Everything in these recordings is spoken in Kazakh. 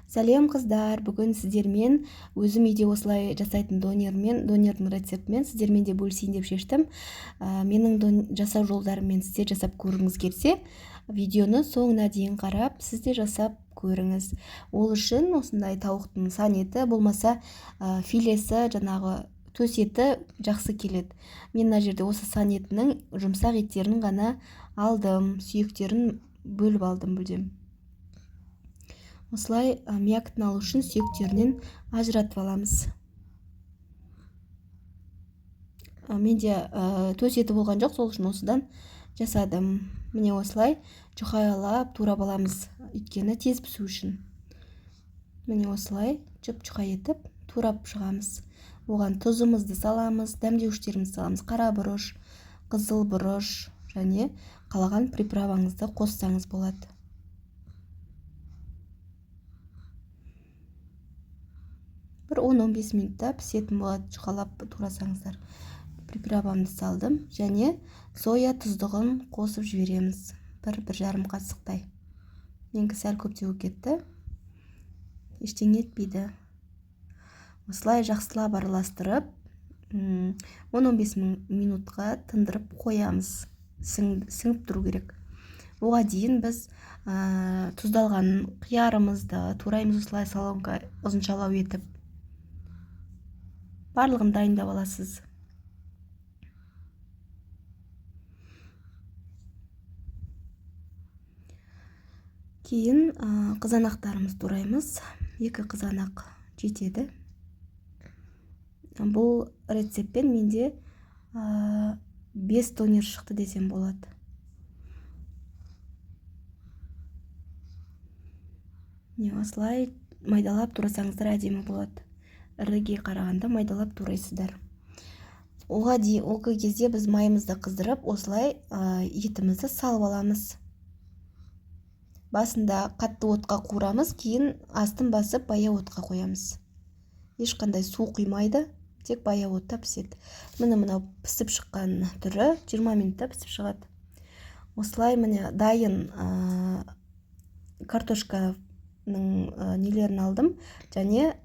Сәлем қыздар, бүгін сіздермен өзім үйде осылай жасайтын донердің рецептімен сіздермен де бөлісейін деп шештім. Менің жасау жолдарыммен сіздер жасап көргіңіз келсе, видеоны соңына дейін қарап, сізде жасап көріңіз. Ол үшін осындай тауықтың сан еті, болмаса филесі, жаңағы төс еті жақсы келеді. Мен мына жерде осы сан етінің жұмсақ еттерін ғана алдым, сүйектерін бөліп алдым бүлдем. Осылай мякотын алу үшін сүйектерінен ажыратып аламыз. Менде төс еті болған жоқ, сол үшін осыдан жасадым. Міне осылай жұқайлап турап аламыз, өйткені тез пісу үшін. Міне осылай жұп-жұқа етіп турап шығамыз. Оған тұзымызды саламыз, дәмдеуіштерімізді саламыз. Қара бұрыш, қызыл бұрыш және қалаған приправаңызды қоссаңыз болады. Бір 10-15 минутта пісетін болады, жұқалап турасаңыздар. Приправамды салдым және соя тұздығын қосып жібереміз. 1-1,5 қасықтай. Менікі сәл көптеу кетті. Ештеңе етпейді. Осылай жақсылап араластырып, 10-15 минутқа тындырып қоямыз. Сіңіп тұру керек. Оға дейін біз тұздалған қиярымызды тураймыз, осылай соломка ұзыншалау етіп. Барлығын дайындап аласыз. Кейін қызанақтарымыз тураймыз. 2 қызанақ жетеді. Бұл рецептпен менде 5 донер шықты десем болады. Осылай майдалап турасаңыздар әдемі болады. Іріге қарағанда майдалап турайсыздар. Оға кезде біз майымызды қыздырып, осылай етімізді салып аламыз. Басында қатты отқа қуырамыз, кейін астын басып баяу отқа қоямыз. Ешқандай су құймайды, тек баяу отта піседі. Мына пісіп шыққан түрі 20 минутта пісіп шығады. Осылай міне дайын картошканың нелерін алдым, және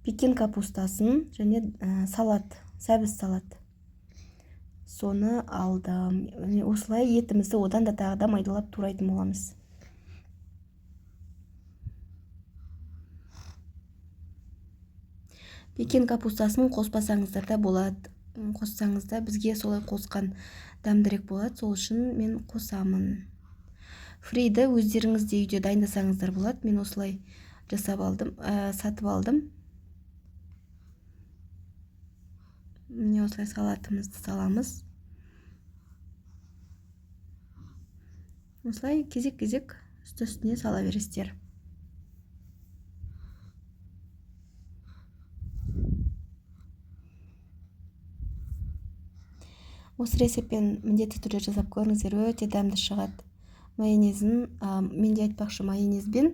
пекин капустасын, және салат, сәбіз салат. Соны алдым. Осылай етімізді одан да тағы да майдалап турайтын боламыз. Пекин капустасын қоспасаңыздар да болады. Қоссаңызда бізге солай қосқан дәмдірек болады. Сол үшін мен қосамын. Фриді өздеріңізде үйде дайындасаңыздар болады. Мен осылай жасап алдым, сатып алдым. Міне осылай салатымызды саламыз. Осылай кезек-кезек үсті-үстіне сала бересіздер. Осы рецептпен міндетті түрде жасап көріңіздер, өте дәмді шығады. Майонезін, менде айтпақшы майонезбен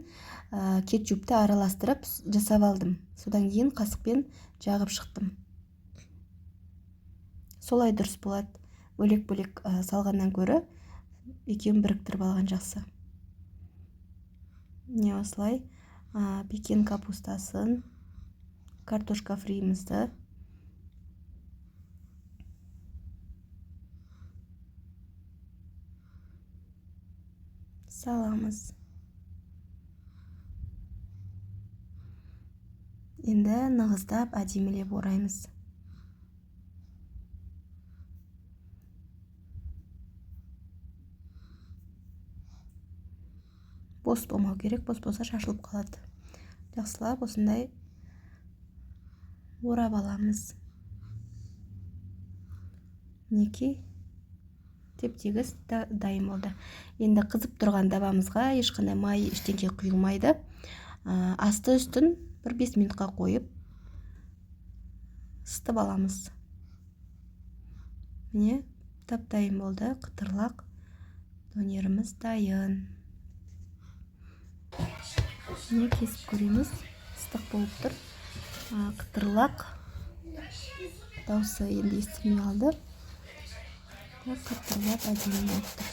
кетчупты араластырып жасап алдым. Содан кейін қасықпен жағып шықтым. Солай дұрыс болады. Бөлек-бөлек салғаннан көрі, екеуін біріктіріп алған жақсы. Не осылай пекин капустасын, картошка фриімізді саламыз. Енді нығыздап әдемілеп ораймыз. Бос болмау керек, бос болса шашылып қалады. Жақсылап осындай орап аламыз. Мінекей теп-тегіс дайын болды. Енді қызып тұрған табамызға ешқандай май, ештеңе құйылмайды. Асты үстін 1-5 минутқа қойып ысытып аламыз. Міне тап-дайын болды. Қытырлақ донеріміз дайын. Міне кесіп көреміз. Ыстық болып тұр. Қытырлақ. Дауысы енді естілмей қалды. Қытырлап әдемі болып тұр.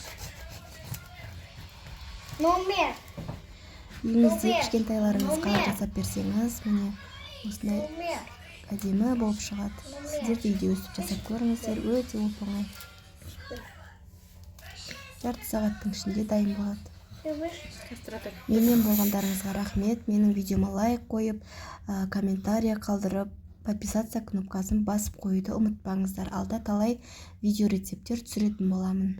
үйіңізде кішкентайларыңызға жасап берсеңіз, міне осындай әдемі болып шығады. Сіздер де үйде өстіп жасап көріңіздер, өте оп-оңай. Жарты сағаттың ішінде дайын болады. Менімен болғандарыңызға рахмет. Менің видеома лайк қойып, комментария қалдырып, подписаться кнопкасын басып қоюды ұмытпаңыздар. Алда талай видео рецепттер түсіретін боламын.